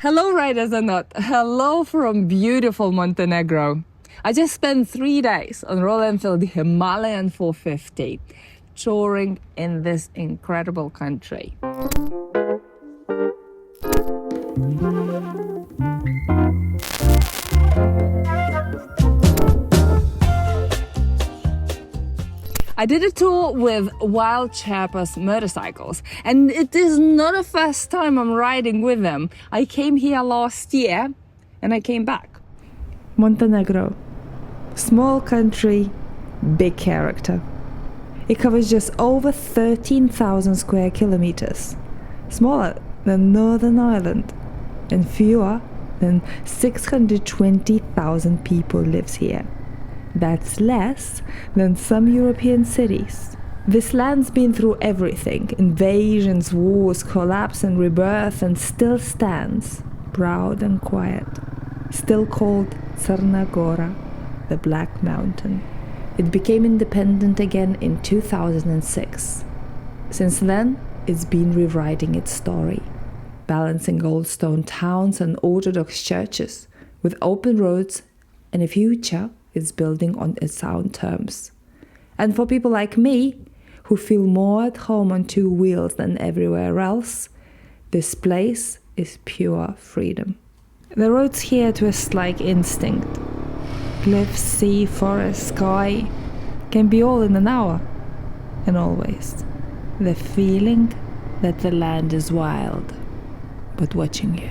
Hello, riders and not. Hello from beautiful Montenegro. I just spent 3 days on Royal Enfield Himalayan 450, touring in this incredible country. I did a tour with Wild Sherpas motorcycles, and it is not the first time I'm riding with them. I came here last year and I came back. Montenegro. Small country, big character. It covers just over 13,000 square kilometers, smaller than Northern Ireland, and fewer than 620,000 people lives here. That's less than some European cities. This land's been through everything: invasions, wars, collapse and rebirth, and still stands, proud and quiet, still called Crna Gora, the Black Mountain. It became independent again in 2006. Since then, it's been rewriting its story, balancing old stone towns and Orthodox churches with open roads and a future it's building on its own terms. And for people like me, who feel more at home on two wheels than everywhere else, this place is pure freedom. The roads here twist like instinct. Cliffs, sea, forest, sky can be all in an hour. And always the feeling that the land is wild, but watching you.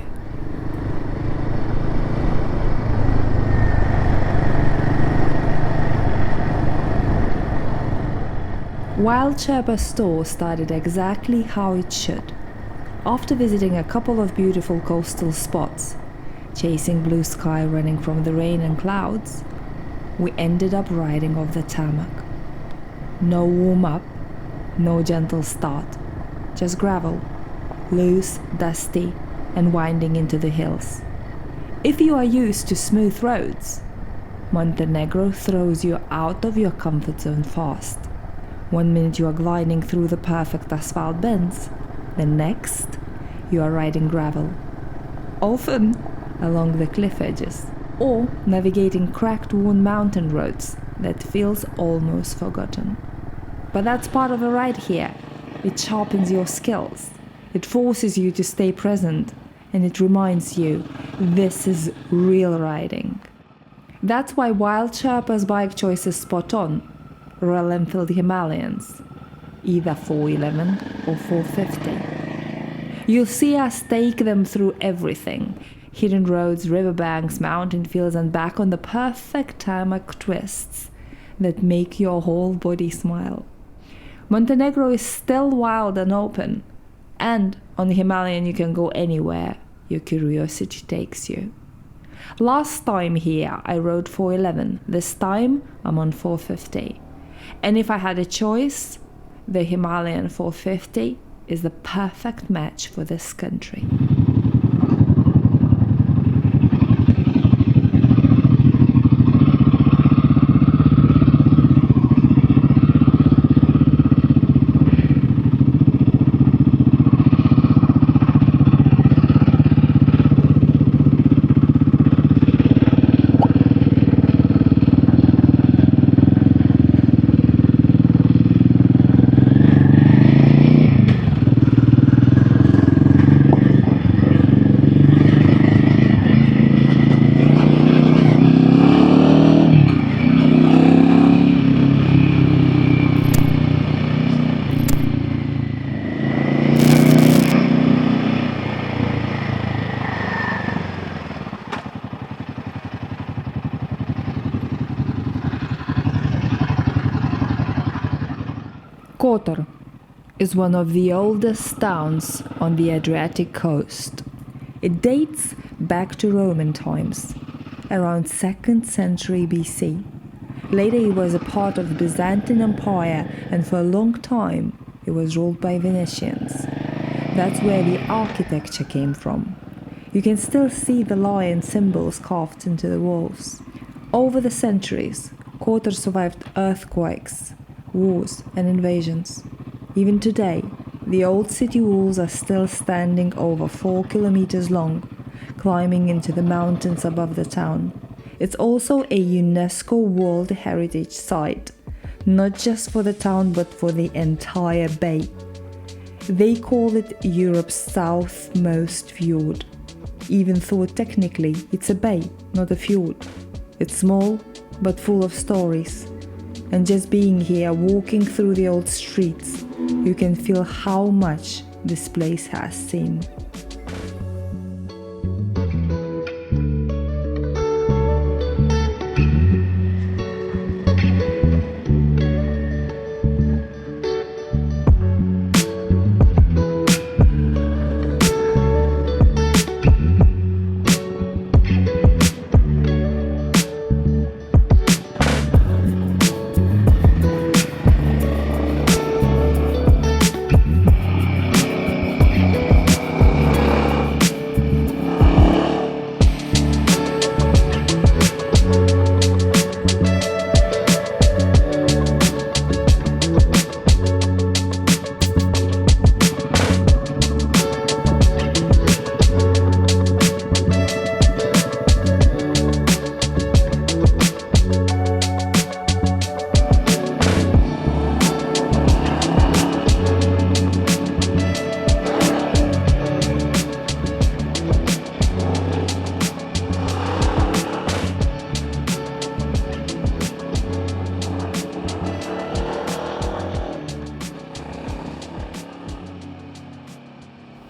Wild Sherpa's tour started exactly how it should. After visiting a couple of beautiful coastal spots, chasing blue sky running from the rain and clouds, we ended up riding off the tarmac. No warm-up, no gentle start, just gravel, loose, dusty, and winding into the hills. If you are used to smooth roads, Montenegro throws you out of your comfort zone fast. 1 minute you are gliding through the perfect asphalt bends, the next you are riding gravel, often along the cliff edges, or navigating cracked, worn mountain roads that feels almost forgotten. But that's part of the ride here. It sharpens your skills, it forces you to stay present, and it reminds you this is real riding. That's why Wild Sherpa's bike choice is spot on. Royal Enfield Himalayans, either 411 or 450. You'll see us take them through everything: hidden roads, riverbanks, mountain fields, and back on the perfect tarmac twists that make your whole body smile. Montenegro is still wild and open, and on the Himalayan you can go anywhere your curiosity takes you. Last time here I rode 411, this time I'm on 450. And if I had a choice, the Himalayan 450 is the perfect match for this country. Kotor is one of the oldest towns on the Adriatic coast. It dates back to Roman times, around 2nd century BC. Later it was a part of the Byzantine Empire, and for a long time it was ruled by Venetians. That's where the architecture came from. You can still see the lion symbols carved into the walls. Over the centuries, Kotor survived earthquakes, wars and invasions. Even today, the old city walls are still standing over 4 kilometers long, climbing into the mountains above the town. It's also a UNESCO World Heritage Site, not just for the town but for the entire bay. They call it Europe's southmost fjord, even though technically it's a bay, not a fjord. It's small but full of stories. And just being here, walking through the old streets, you can feel how much this place has seen.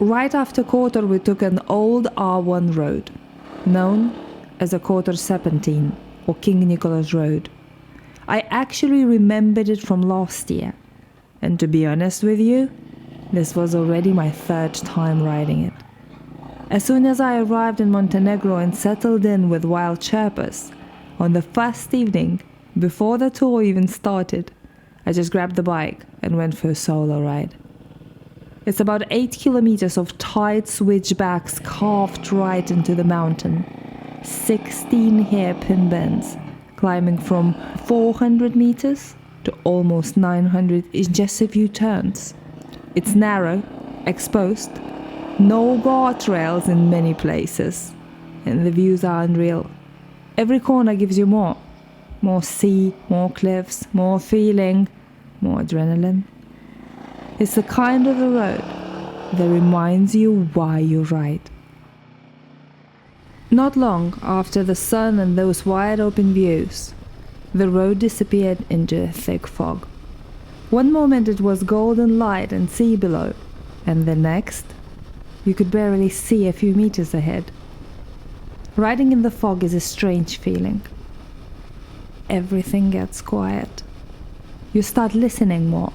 Right after Kotor, we took an old R1 road, known as a Kotor Serpentine or King Nicholas Road. I actually remembered it from last year, and to be honest with you, this was already my third time riding it. As soon as I arrived in Montenegro and settled in with wild Sherpas, on the first evening, before the tour even started, I just grabbed the bike and went for a solo ride. It's about 8 kilometers of tight switchbacks carved right into the mountain, 16 hairpin bends, climbing from 400 meters to almost 900 in just a few turns. It's narrow, exposed, no guardrails in many places, and the views are unreal. Every corner gives you more sea, more cliffs, more feeling, more adrenaline. It's the kind of a road that reminds you why you ride. Not long after the sun and those wide open views, the road disappeared into a thick fog. One moment it was golden light and sea below, and the next, you could barely see a few meters ahead. Riding in the fog is a strange feeling. Everything gets quiet. You start listening more.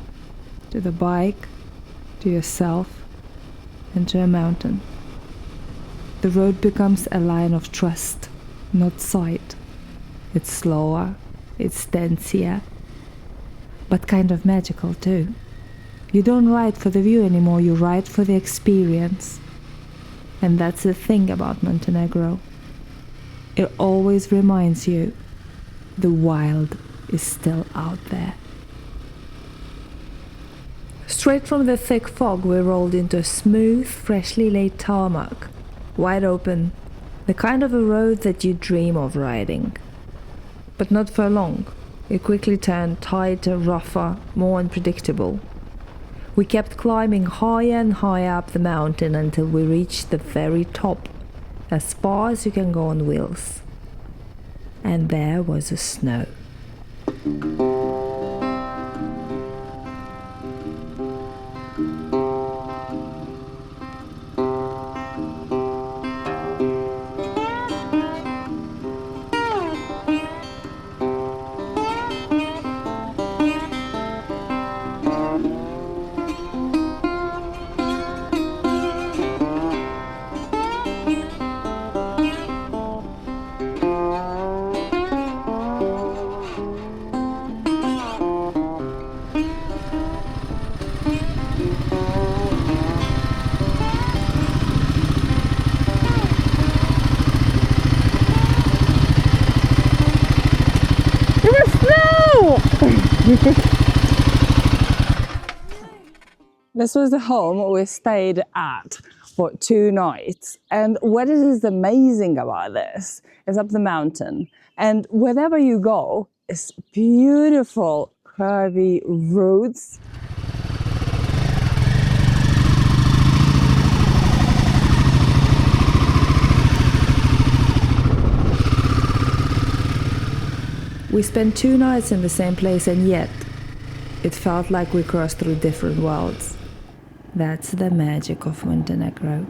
To the bike, to yourself, and to a mountain. The road becomes a line of trust, not sight. It's slower, it's denser, but kind of magical too. You don't ride for the view anymore, you ride for the experience. And that's the thing about Montenegro. It always reminds you the wild is still out there. Straight from the thick fog, we rolled into a smooth, freshly laid tarmac, wide open, the kind of a road that you dream of riding. But not for long. It quickly turned tighter, rougher, more unpredictable. We kept climbing higher and higher up the mountain until we reached the very top, as far as you can go on wheels. And there was the snow. This was the home we stayed at for 2 nights. And what is amazing about this is up the mountain. And wherever you go, it's beautiful curvy roads. We spent 2 nights in the same place, and yet it felt like we crossed through different worlds. That's the magic of Montenegro.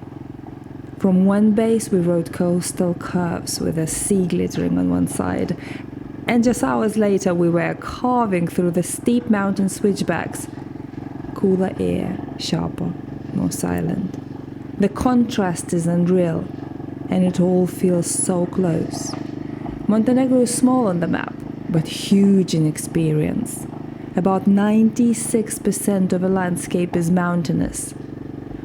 From one base we rode coastal curves with the sea glittering on one side, and just hours later we were carving through the steep mountain switchbacks. Cooler air, sharper, more silent. The contrast is unreal, and it all feels so close. Montenegro is small on the map, but huge in experience. About 96% of the landscape is mountainous,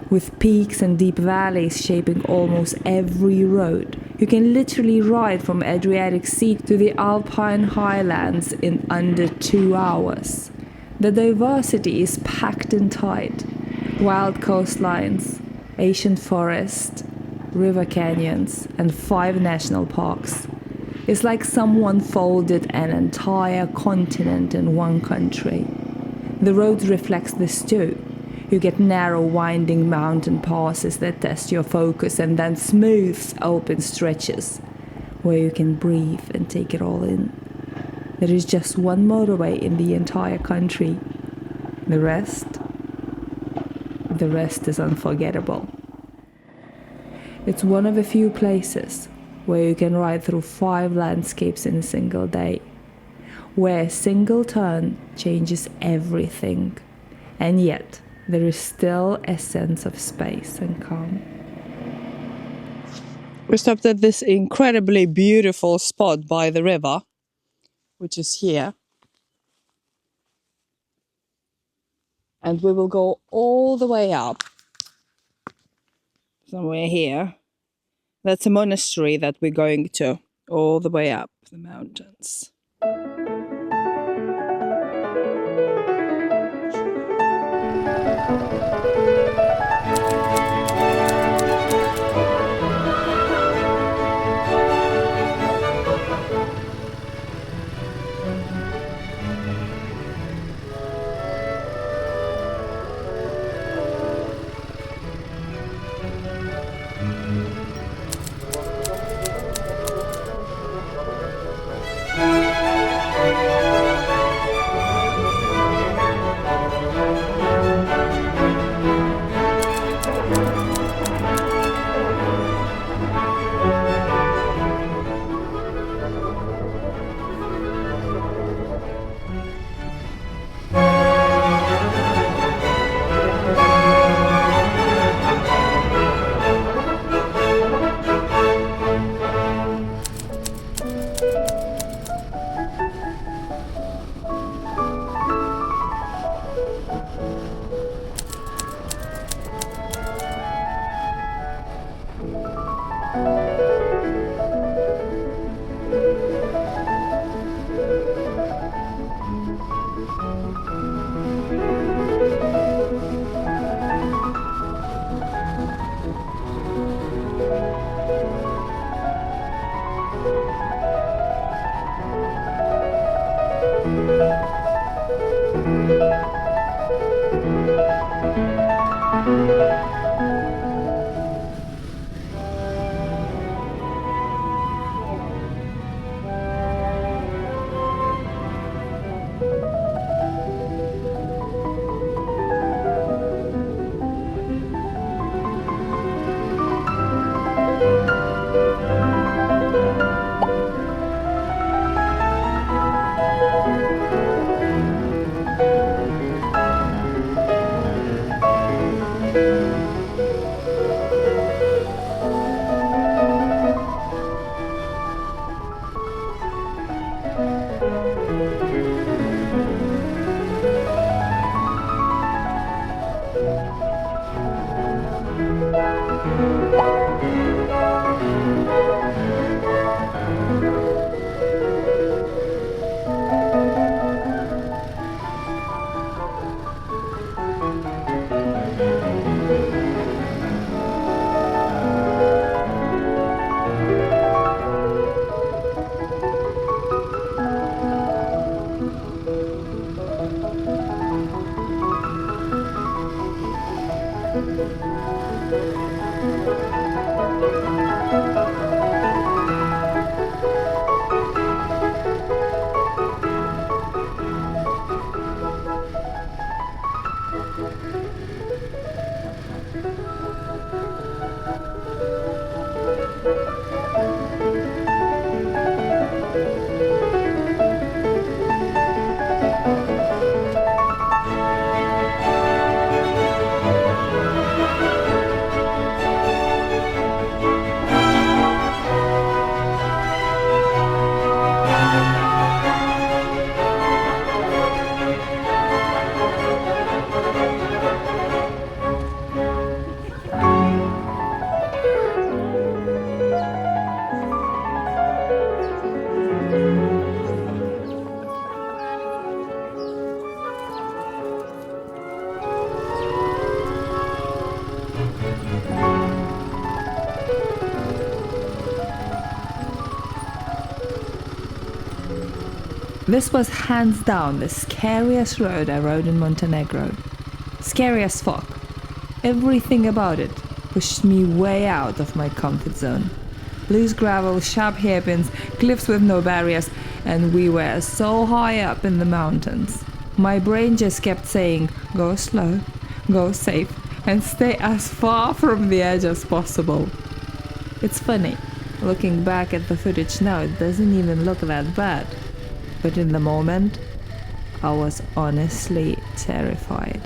with peaks and deep valleys shaping almost every road. You can literally ride from Adriatic Sea to the Alpine highlands in under 2 hours. The diversity is packed and tight. Wild coastlines, ancient forests, river canyons, and 5 national parks. It's like someone folded an entire continent in one country. The roads reflect this too. You get narrow, winding mountain passes that test your focus, and then smooth, open stretches where you can breathe and take it all in. There is just one motorway in the entire country. The rest is unforgettable. It's one of the few places where you can ride through 5 landscapes in a single day, where a single turn changes everything, and yet there is still a sense of space and calm. We stopped at this incredibly beautiful spot by the river, which is here. And we will go all the way up, somewhere here. That's a monastery that we're going to, all the way up the mountains. This was hands down the scariest road I rode in Montenegro. Scary as fuck. Everything about it pushed me way out of my comfort zone. Loose gravel, sharp hairpins, cliffs with no barriers, and we were so high up in the mountains. My brain just kept saying, go slow, go safe, and stay as far from the edge as possible. It's funny, looking back at the footage now, it doesn't even look that bad. But in the moment, I was honestly terrified.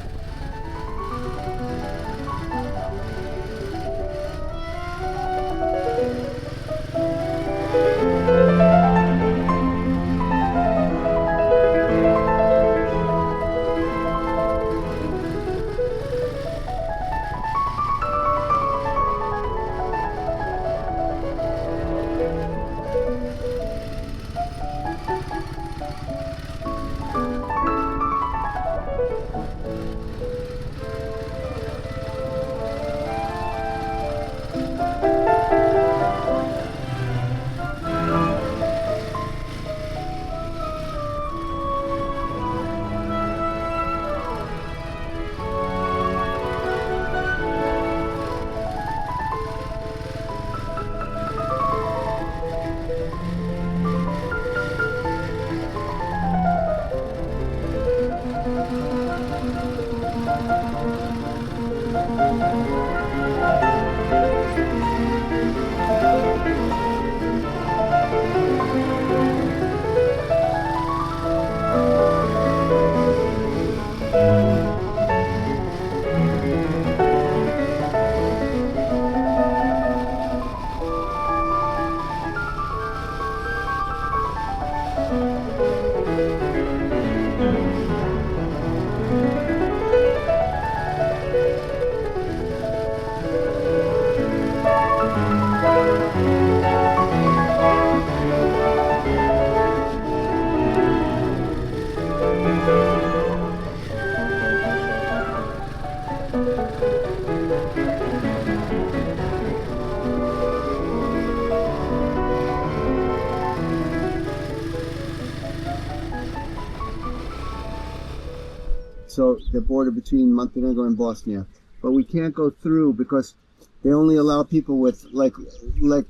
So the border between Montenegro and Bosnia, but we can't go through because they only allow people with like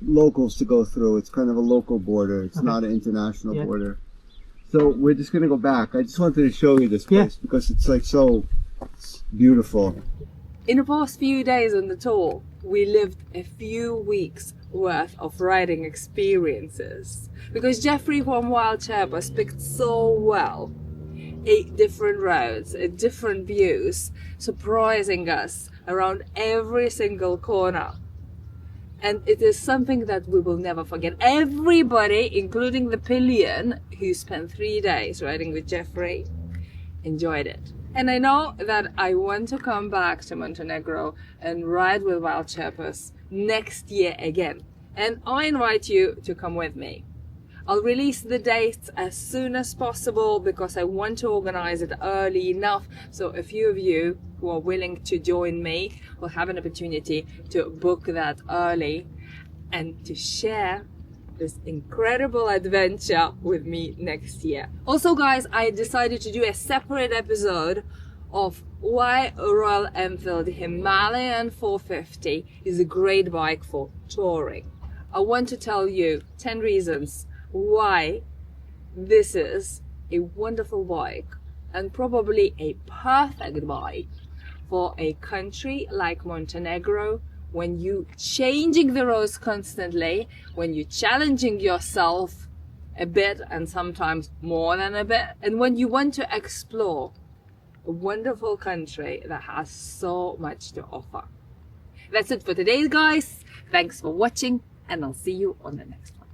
locals to go through. It's kind of a local border. It's not an international border. So we're just gonna go back. I just wanted to show you this place because it's like so beautiful. In the past few days on the tour, we lived a few weeks worth of riding experiences because Jeffrey from Wild Sherpas picked so well 8 different roads, different views, surprising us around every single corner. And it is something that we will never forget. Everybody, including the pillion, who spent 3 days riding with Jeffrey, enjoyed it. And I know that I want to come back to Montenegro and ride with Wild Sherpas next year again. And I invite you to come with me. I'll release the dates as soon as possible because I want to organize it early enough so a few of you who are willing to join me will have an opportunity to book that early and to share this incredible adventure with me next year. Also guys, I decided to do a separate episode of why Royal Enfield Himalayan 450 is a great bike for touring. I want to tell you 10 reasons why this is a wonderful bike and probably a perfect bike for a country like Montenegro when you changing the roads constantly, when you're challenging yourself a bit and sometimes more than a bit, and when you want to explore a wonderful country that has so much to offer. That's it for today guys. Thanks for watching and I'll see you on the next one.